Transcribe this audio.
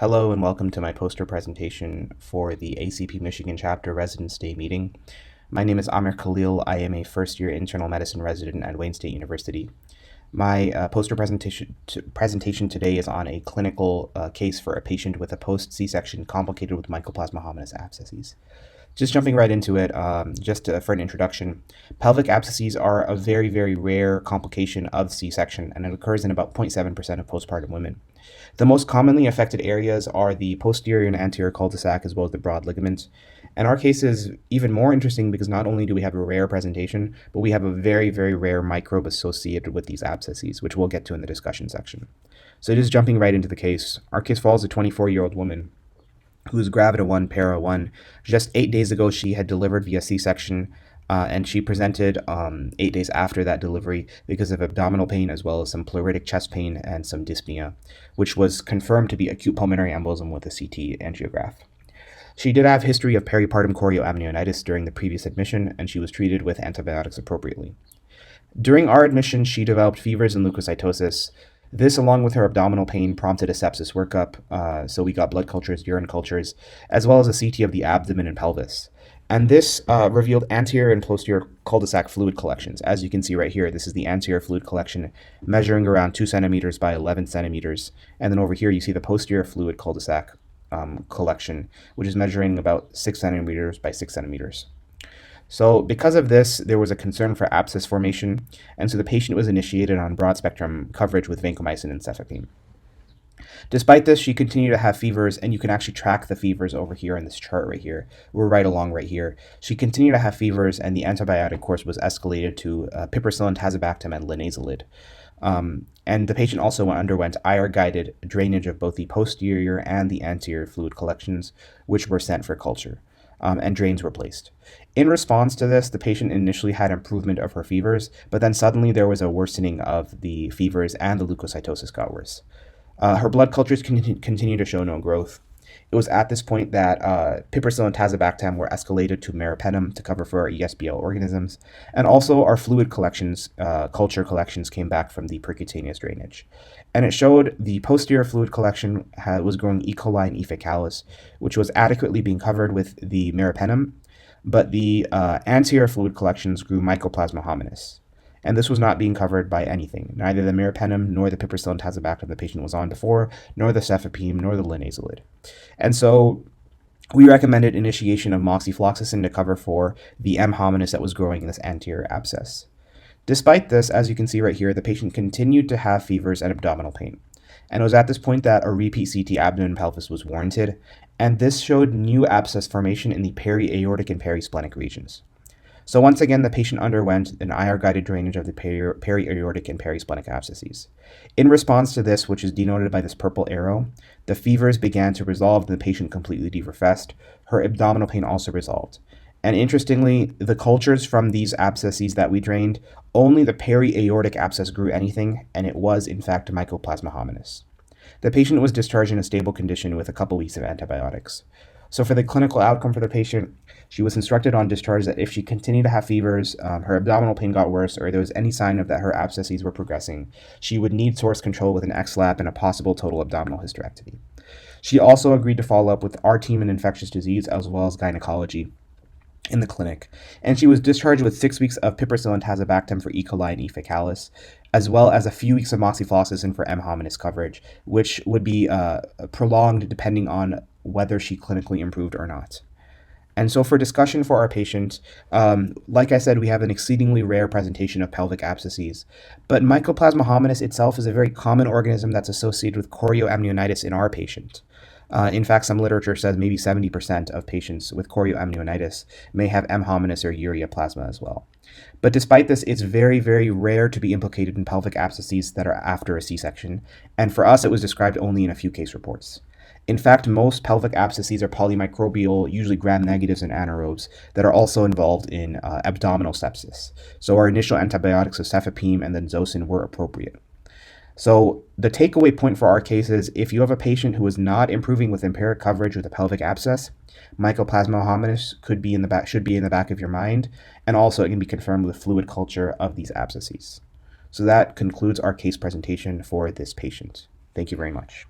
Hello and welcome to my poster presentation for the ACP Michigan Chapter Residence Day meeting. My name is Amir Khalil. I am a first-year internal medicine resident at Wayne State University. My poster presentation today is on a clinical case for a patient with a post-C-section complicated with Mycoplasma Hominis abscesses. Just jumping right into it, for an introduction, pelvic abscesses are a very, very rare complication of C-section, and it occurs in about 0.7% of postpartum women. The most commonly affected areas are the posterior and anterior cul-de-sac as well as the broad ligament. And our case is even more interesting because not only do we have a rare presentation, but we have a very, very rare microbe associated with these abscesses, which we'll get to in the discussion section. So just jumping right into the case, our case follows a 24-year-old woman who's gravida 1, para 1. Just 8 days ago, she had delivered via C-section, and she presented 8 days after that delivery because of abdominal pain as well as some pleuritic chest pain and some dyspnea, which was confirmed to be acute pulmonary embolism with a CT angiograph. She did have history of peripartum chorioamnionitis during the previous admission, and she was treated with antibiotics appropriately. During our admission, she developed fevers and leukocytosis. This, along with her abdominal pain, prompted a sepsis workup, so we got blood cultures, urine cultures, as well as a CT of the abdomen and pelvis. And this revealed anterior and posterior cul-de-sac fluid collections. As you can see right here, this is the anterior fluid collection measuring around 2 centimeters by 11 centimeters. And then over here, you see the posterior fluid cul-de-sac collection, which is measuring about 6 centimeters by 6 centimeters. So because of this, there was a concern for abscess formation, and so the patient was initiated on broad-spectrum coverage with vancomycin and cefepime. Despite this, she continued to have fevers, and you can actually track the fevers over here in this chart right here. We're right along right here. She continued to have fevers, and the antibiotic course was escalated to Piperacillin-Tazobactam and Linezolid. And the patient also underwent IR-guided drainage of both the posterior and the anterior fluid collections, which were sent for culture. And drains were placed. In response to this, the patient initially had improvement of her fevers, but then suddenly there was a worsening of the fevers and the leukocytosis got worse. Her blood cultures continued to show no growth. It was at this point that Piperacillin-Tazobactam were escalated to meropenem to cover for our ESBL organisms, and also our fluid collections, culture collections came back from the percutaneous drainage. And it showed the posterior fluid collection was growing E. coli and E. faecalis, which was adequately being covered with the meropenem, but the anterior fluid collections grew Mycoplasma hominis. And this was not being covered by anything, neither the meropenem nor the Piperacillin-Tazobactam the patient was on before, nor the cefepime, nor the Linezolid. And so we recommended initiation of moxifloxacin to cover for the M. hominis that was growing in this anterior abscess. Despite this, as you can see right here, the patient continued to have fevers and abdominal pain. And it was at this point that a repeat CT abdomen and pelvis was warranted, and this showed new abscess formation in the peri-aortic and peri-splenic regions. So once again, the patient underwent an IR-guided drainage of the peri-aortic and peri-splenic abscesses. In response to this, which is denoted by this purple arrow, the fevers began to resolve and the patient completely defervesced. Her abdominal pain also resolved. And interestingly, the cultures from these abscesses that we drained, only the peri-aortic abscess grew anything, and it was in fact Mycoplasma hominis. The patient was discharged in a stable condition with a couple weeks of antibiotics. So for the clinical outcome for the patient, she was instructed on discharge that if she continued to have fevers, her abdominal pain got worse, or there was any sign of that her abscesses were progressing, she would need source control with an XLAP and a possible total abdominal hysterectomy. She also agreed to follow up with our team in infectious disease as well as gynecology in the clinic, and she was discharged with 6 weeks of Piperacillin-Tazobactam for E. coli and E. faecalis, as well as a few weeks of moxifloxacin for M. hominis coverage, which would be prolonged depending on whether she clinically improved or not. And so for discussion for our patient, like I said, we have an exceedingly rare presentation of pelvic abscesses, but Mycoplasma hominis itself is a very common organism that's associated with chorioamnionitis in our patient. In fact, some literature says maybe 70% of patients with chorioamnionitis may have M. hominis or ureaplasma as well. But despite this, it's very, very rare to be implicated in pelvic abscesses that are after a C-section, and for us, it was described only in a few case reports. In fact, most pelvic abscesses are polymicrobial, usually gram-negatives and anaerobes, that are also involved in abdominal sepsis. So our initial antibiotics of cefepime and then zosyn were appropriate. So the takeaway point for our case is if you have a patient who is not improving with empiric coverage with a pelvic abscess, Mycoplasma hominis should be in the back of your mind, and also it can be confirmed with fluid culture of these abscesses. So that concludes our case presentation for this patient. Thank you very much.